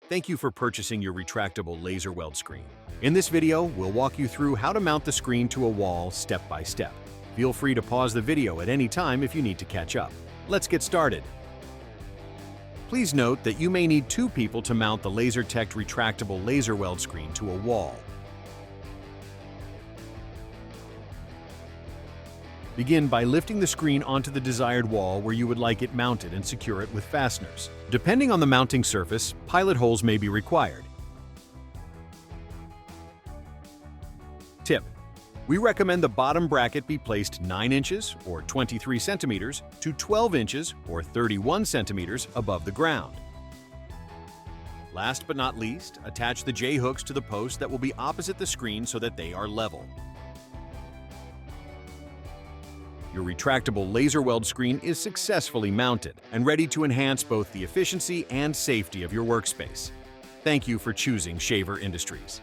Thank you for purchasing your retractable laser weld screen. In this video, we'll walk you through how to mount the screen to a wall step by step. Feel free to pause the video at any time if you need to catch up. Let's get started. Please note that you may need two people to mount the LZRTect Retractable Laser Weld Screen to a wall. Begin by lifting the screen onto the desired wall where you would like it mounted and secure it with fasteners. Depending on the mounting surface, pilot holes may be required. Tip: we recommend the bottom bracket be placed 9 inches or 23 centimeters to 12 inches or 31 centimeters above the ground. Last but not least, attach the J-hooks to the posts that will be opposite the screen so that they are level. Your retractable laser weld screen is successfully mounted and ready to enhance both the efficiency and safety of your workspace. Thank you for choosing Shaver Industries.